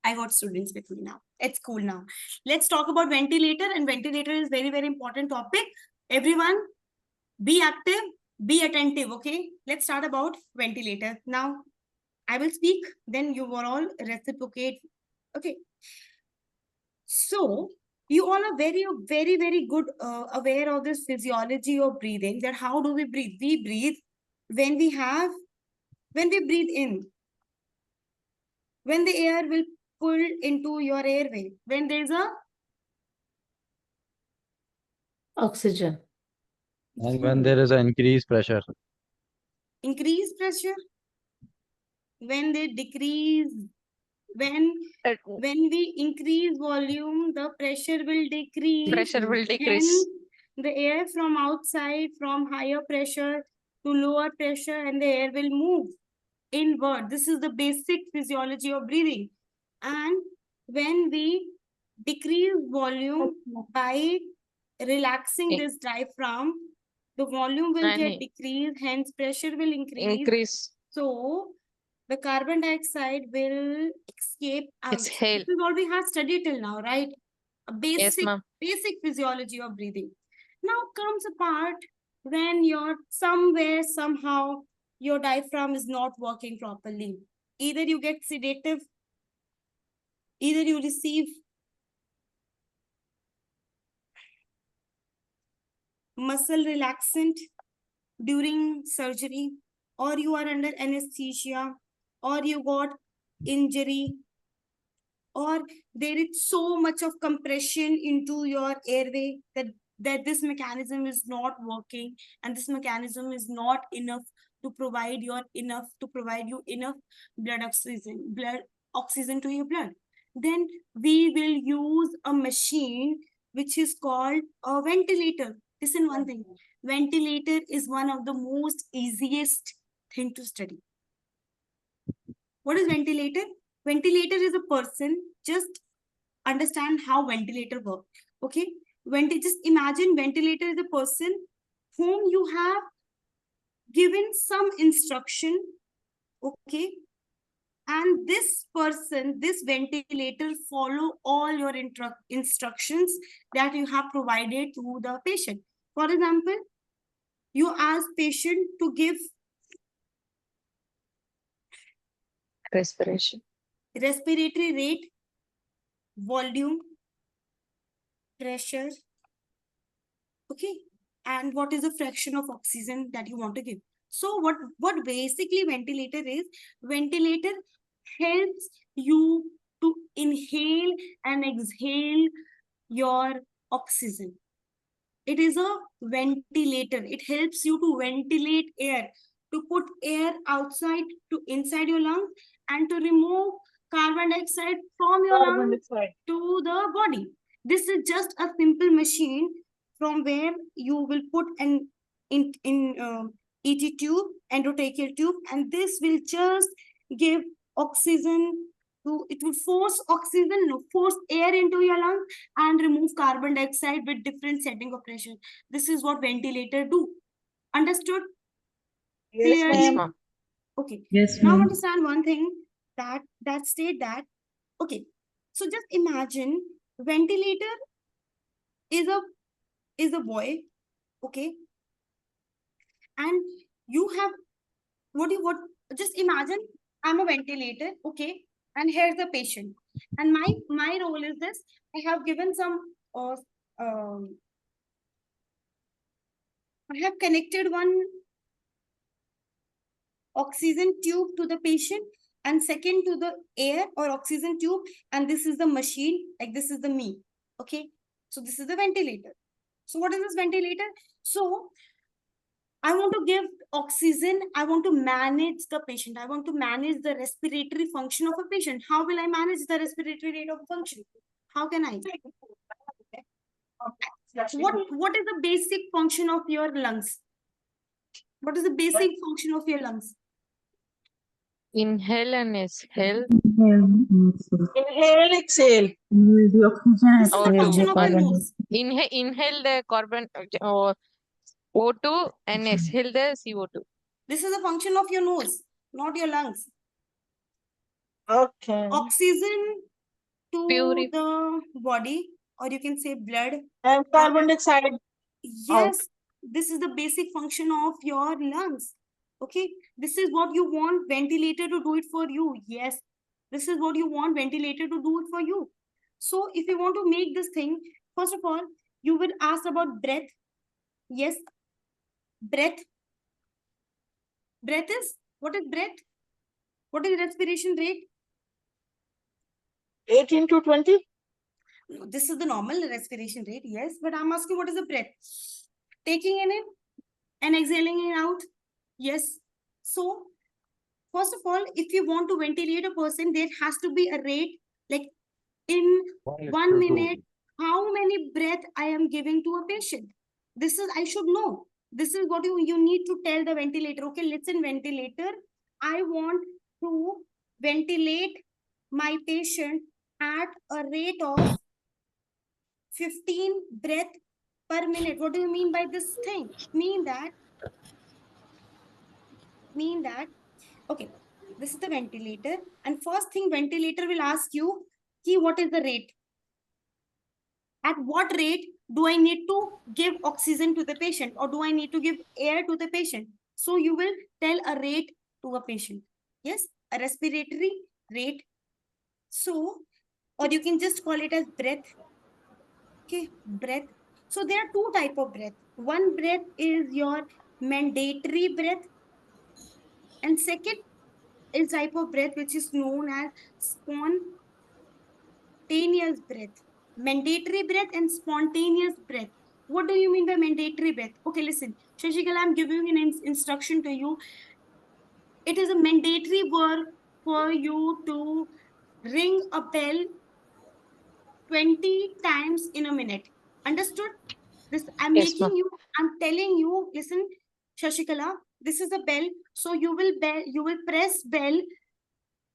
I got students with me now. It's cool now. Let's talk about ventilator, and ventilator is very, very important topic. Everyone, be active, be attentive, okay? Let's start about ventilator. Now, I will speak, then you will all reciprocate, okay? So, you all are very, very, very good aware of this physiology of breathing, that how do we breathe? We breathe when we breathe in, when the air will pull into your airway, when there's a Oxygen. And when there is an increased pressure. increased pressure, when they decrease, when we increase volume, the pressure will decrease. Pressure will decrease. And the air from outside, from higher pressure to lower pressure, and the air will move inward. This is the basic physiology of breathing. And when we decrease volume by relaxing this diaphragm, the volume will get decreased, hence pressure will increase. So the carbon dioxide will escape out. Exhale. This is what we have studied till now, right? A Yes, basic, ma'am. basic physiology of breathing. Now comes a part when you're somewhere, somehow, your diaphragm is not working properly. Either you get sedative, either you receive muscle relaxant during surgery, or you are under anesthesia, or you got injury, or there is so much of compression into your airway that this mechanism is not working, and this mechanism is not enough to provide you enough blood oxygen to your blood. Then we will use a machine which is called a ventilator. Listen one thing. Ventilator is one of the most easiest thing to study. What is ventilator? Ventilator is a person, just understand how ventilator works. Okay? Just imagine ventilator is a person whom you have given some instruction. Okay? And this person, this ventilator, follow all your instructions that you have provided to the patient. For example, you ask patient to give Respiration. respiratory rate, volume, pressure, okay, and what is the fraction of oxygen that you want to give. So what basically ventilator is, ventilator helps you to inhale and exhale your oxygen. It is a ventilator. It helps you to ventilate air, to put air outside to inside your lungs, and to remove carbon dioxide from your lungs to the body. This is just a simple machine from where you will put an ET tube, endotracheal tube, and this will just give oxygen to, it will force oxygen, force air into your lungs and remove carbon dioxide with different setting of pressure. This is what ventilator do. Understood? Yes, ma'am. Okay. Yes, Now ma'am. understand one thing that state that, okay, so just imagine ventilator is a boy, okay, and you have what just imagine I'm a ventilator, okay, and here's the patient, and my role is this. I have given some I have connected one oxygen tube to the patient and second to the air or oxygen tube, and this is the machine, like this is the me, okay. So this is the ventilator. So what is this ventilator? So I want to give oxygen, I want to manage the patient, I want to manage the respiratory function of a patient. How will I manage the respiratory rate of function? How can I? What is the basic function of your lungs? What is the basic function of your lungs? Inhale and exhale. Inhale, exhale. The oxygen. This is the function of your nose. Inhale the carbon O2 and exhale the CO2. This is a function of your nose, not your lungs. Okay. Oxygen to Purify. the body, or you can say blood. And carbon dioxide. Yes, this is the basic function of your lungs. Okay, this is what you want ventilator to do it for you. Yes, this is what you want ventilator to do it for you. So if you want to make this thing, first of all, you will ask about breath. Yes, breath. Breath is, what is breath? What is respiration rate? 18 to 20. No, this is the normal respiration rate, yes, but I'm asking what is the breath? Taking in it and exhaling it out. Yes. So, first of all, if you want to ventilate a person, there has to be a rate, like in 1 minute, how many breath I am giving to a patient. This is, I should know. This is what you need to tell the ventilator. Okay, listen, ventilator, I want to ventilate my patient at a rate of 15 breath per minute. What do you mean by this thing? Mean that, okay, this is the ventilator, and first thing ventilator will ask you, ki, what is the rate? At what rate do I need to give oxygen to the patient, or do I need to give air to the patient? So you will tell a rate to a patient. Yes, a respiratory rate. So, or you can just call it as breath. Okay, breath. So there are two types of breath. One breath is your mandatory breath, and second is type of breath which is known as spontaneous breath. Mandatory breath and spontaneous breath. What do you mean by mandatory breath? Okay, listen, Shashikala, I'm giving an instruction to you. It is a mandatory work for you to ring a bell 20 times in a minute. Understood? This I'm Yes, ma'am. I'm telling you, listen, Shashikala, this is a bell. So you will press bell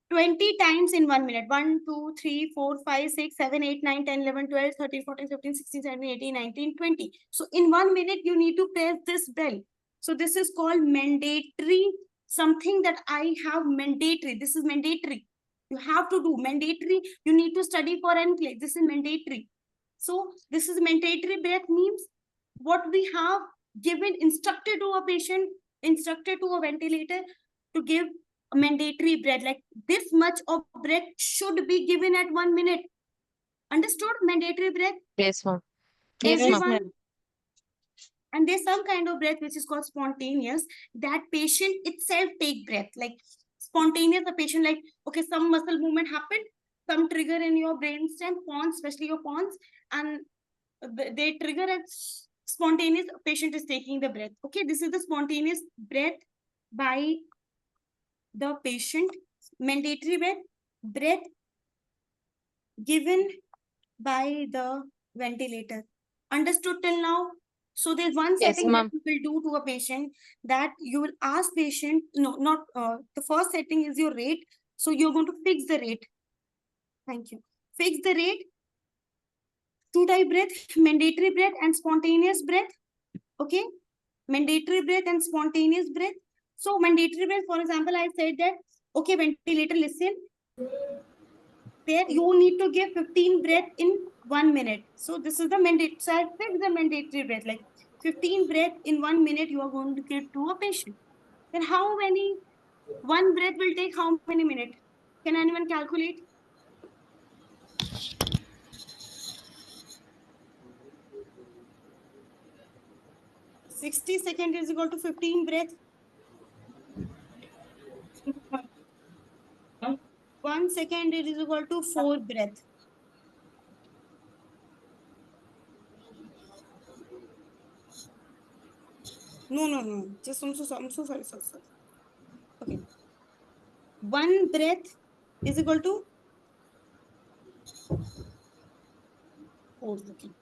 20 times in 1 minute. 1, 2, 3, 4, 5, 6, 7, 8, 9, 10, 11, 12, 13, 14, 15, 16, 17, 18, 19, 20. So in 1 minute, you need to press this bell. So this is called mandatory, something that I have mandatory. This is mandatory. You have to do mandatory. You need to study for NCLEX. This is mandatory. So this is mandatory breath means what we have given, instructed to a patient, instructed to a ventilator to give a mandatory breath, like this much of breath should be given at 1 minute. Understood? Mandatory breath. Yes, ma'am. Yes, Yes, ma'am. Everyone. And there's some kind of breath which is called spontaneous, that patient itself take breath. Like spontaneous, the patient, like, okay, some muscle movement happened, some trigger in your brainstem, pons, especially your pons, and they trigger and spontaneous, patient is taking the breath. Okay, this is the spontaneous breath by the patient. Mandatory breath given by the ventilator. Understood till now? So there's one Yes, setting that ma'am. you will do to a patient, that you will ask patient, no, not, the first setting is your rate. So you're going to fix the rate. Thank you. Fix the rate. Two type breath, mandatory breath and spontaneous breath. Okay. Mandatory breath and spontaneous breath. So mandatory breath, for example, I said that, okay, ventilator, listen, there you need to give 15 breath in 1 minute. So this is the mandate. So I fix the mandatory breath, like 15 breath in 1 minute you are going to give to a patient. Then how many, one breath will take how many minutes? Can anyone calculate? $60 is equal to 15 breath. 1 second it is equal to 4 breath. No. Just I'm so sorry. Okay. 1 breath is equal to 4 seconds.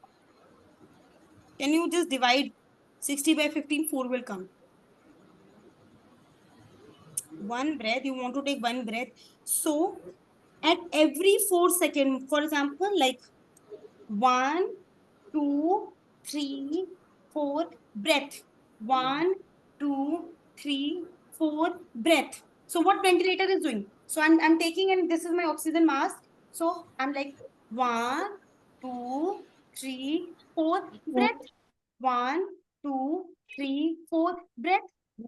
Can you just divide 60 by 15? 4 will come. 1 breath, you want to take 1 breath. So at every 4 seconds, for example, like 1, 2, 3, 4 breath. 1, 2, 3, 4 breath. So what ventilator is doing? So I'm taking, and this is my oxygen mask. So I'm like 1, 2, 3, 4, breath. 1, 2, 3, 4, breath.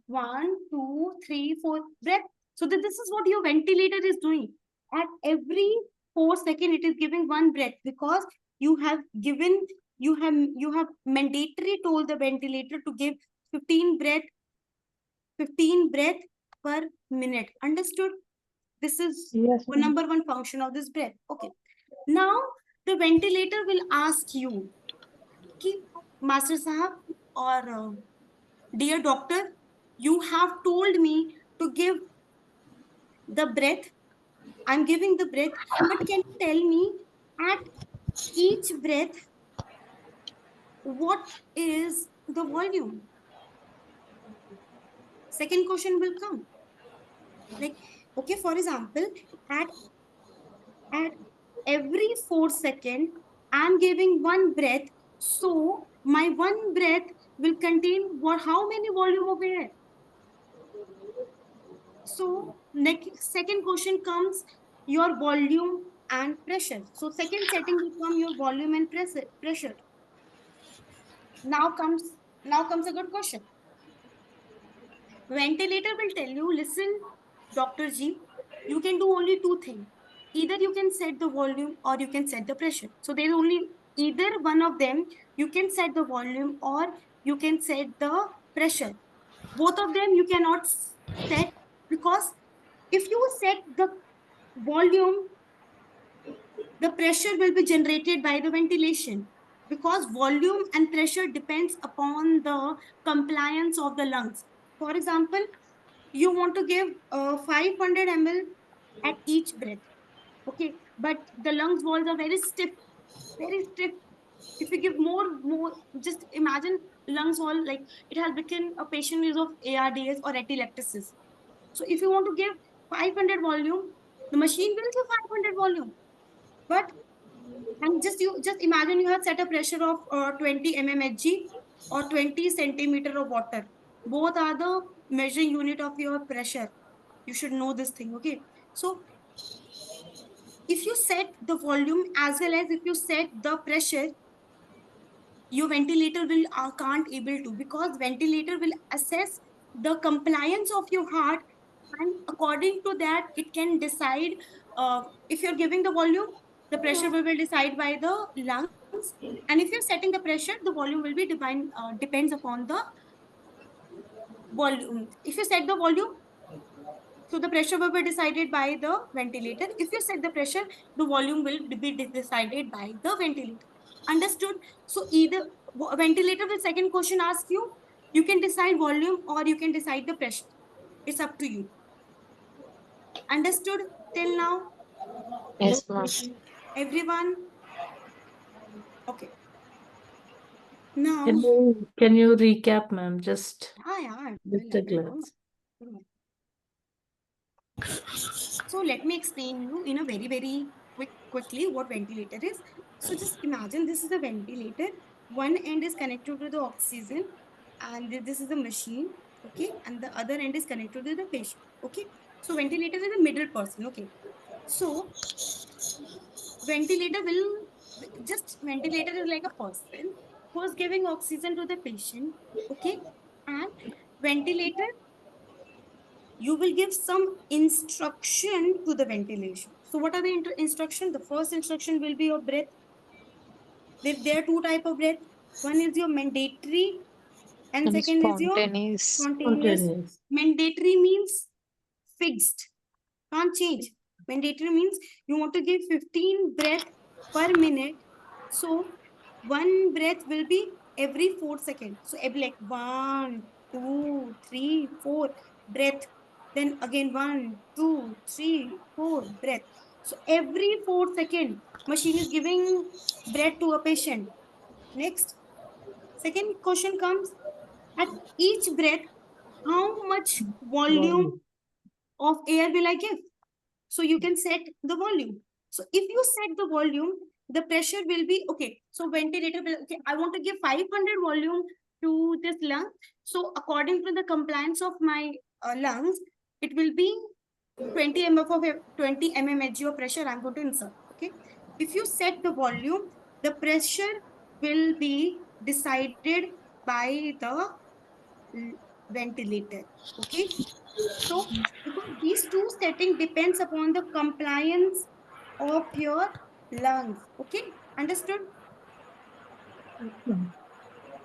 1, 2, 3, 4, breath. So that this is what your ventilator is doing. At every 4 seconds, it is giving one breath because you have mandatory told the ventilator to give 15 breath per minute. Understood? This is Yes, the number one function of this breath. Okay. Now the ventilator will ask you, ki, Master Sahab or dear doctor, you have told me to give the breath. I'm giving the breath, but can you tell me at each breath what is the volume? Second question will come. Like, okay, for example, at every 4 seconds, I'm giving one breath. So my one breath will contain what? How many volume of air? So next second question comes your volume and pressure. So second setting will come your volume and pressure. Now comes a good question. Ventilator will tell you, listen, Dr. G, you can do only two things. Either you can set the volume or you can set the pressure. So there's only either one of them. You can set the volume or you can set the pressure. Both of them you cannot set because if you set the volume, the pressure will be generated by the ventilation because volume and pressure depends upon the compliance of the lungs. For example, you want to give 500 ml at each breath, okay, but the lungs walls are very stiff, very stiff. If you give more, just imagine lungs wall like it has become a patient is of ARDS or atelectasis. So if you want to give 500 volume, the machine will give 500 volume, but and just imagine you have set a pressure of 20 mmHg or 20 centimeter of water. Both are the measuring unit of your pressure. You should know this thing, okay? So if you set the volume as well as if you set the pressure, your ventilator will can't able to because ventilator will assess the compliance of your heart and according to that it can decide if you're giving the volume, the pressure will be decided by the lungs, and if you're setting the pressure, the volume will be depends upon the volume. If you set the volume, so the pressure will be decided by the ventilator. If you set the pressure, the volume will be decided by the ventilator. Understood? So either ventilator will second question ask you, you can decide volume or you can decide the pressure. It's up to you. Understood till now? Yes, ma'am. Everyone? Okay. Now, Can you recap, ma'am? Just yeah, just a glance. So let me explain you in a very quickly what ventilator is. So just imagine this is a ventilator. One end is connected to the oxygen and this is the machine, okay? And the other end is connected to the patient, okay? So ventilator is a middle person, okay? So ventilator is like a person who is giving oxygen to the patient, okay? And ventilator, you will give some instruction to the ventilation. So what are the instruction? The first instruction will be your breath. There are two type of breath. One is your mandatory and And second is your spontaneous. spontaneous. Spontaneous. Mandatory means fixed, can't change. Mandatory means you want to give 15 breath per minute. So one breath will be every 4 seconds. So every like 1, 2, 3, 4 breath. Then again 1, 2, 3, 4 breath. So every 4 seconds, machine is giving breath to a patient. Next, second question comes at each breath, how much volume of air will I give? So you can set the volume. So if you set the volume, the pressure will be, okay, so ventilator will, okay, I want to give 500 volume to this lung. So according to the compliance of my lungs, it will be 20 mmHg of pressure I'm going to insert. Okay. If you set the volume, the pressure will be decided by the ventilator. Okay. So because these two settings depends upon the compliance of your lungs. Okay. Understood? ma'am.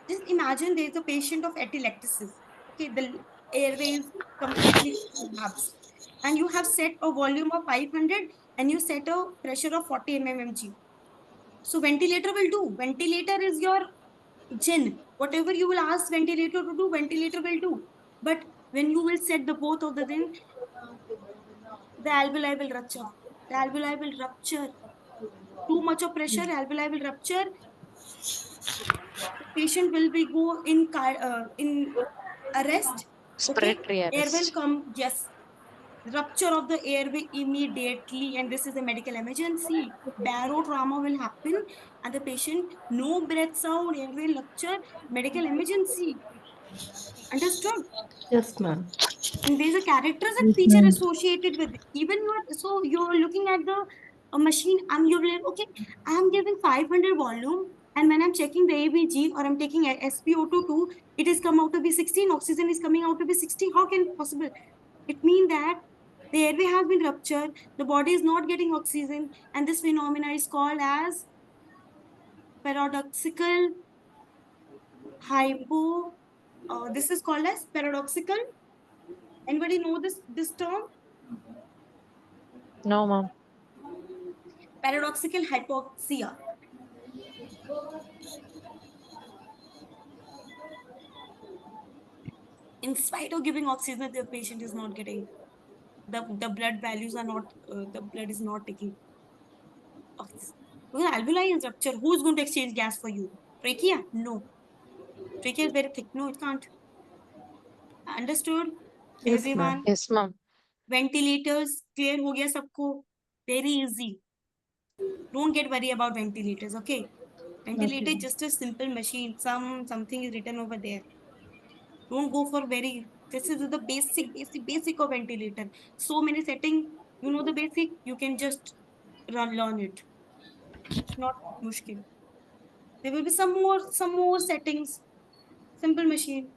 Just imagine there is a patient of atelectasis. Okay, the airway is completely collapsed. And you have set a volume of 500 and you set a pressure of 40 mmHg. So ventilator will do. Ventilator is your gin. Whatever you will ask ventilator to do, ventilator will do. But when you will set the both of the thing, the alveoli will rupture. The alveoli will rupture. Too much of pressure, alveoli will rupture. Patient will be go in arrest. Okay, Respiratory air will arrest. come. Yes, rupture of the airway immediately, and this is a medical emergency. Barotrauma will happen, and the patient no breath sound, airway rupture, medical emergency. Understood? Yes, ma'am. And there's a characteristic Yes, feature ma'am. associated with it. Even you're looking at the machine. You're like, okay, I'm giving 500 volume, and when I'm checking the ABG or I'm taking a SpO2, it is come out to be 16. Oxygen is coming out to be 16. How can it possible? It means that the airway has been ruptured. The body is not getting oxygen, and this phenomena is called as paradoxical hypo. This is called as paradoxical. Anybody know this term? No, ma'am. Paradoxical hypoxia. In spite of giving oxygen, the patient is not getting the blood values are not the blood is not taking oxygen. Well, alveoli is rupture. Who's going to exchange gas for you? Trachea? No. Trachea is very thick. No, it can't. Understood? Yes, ma'am. Everyone. Yes, ma'am. Ventilators clear हो गया सबको. Very easy. Don't get worried about ventilators. Okay. Ventilator is Okay. just a simple machine. Something is written over there. Don't go for very. This is the basic of ventilator. So many setting. You know the basic. You can just learn it. It's not mushkil. There will be some more settings. Simple machine.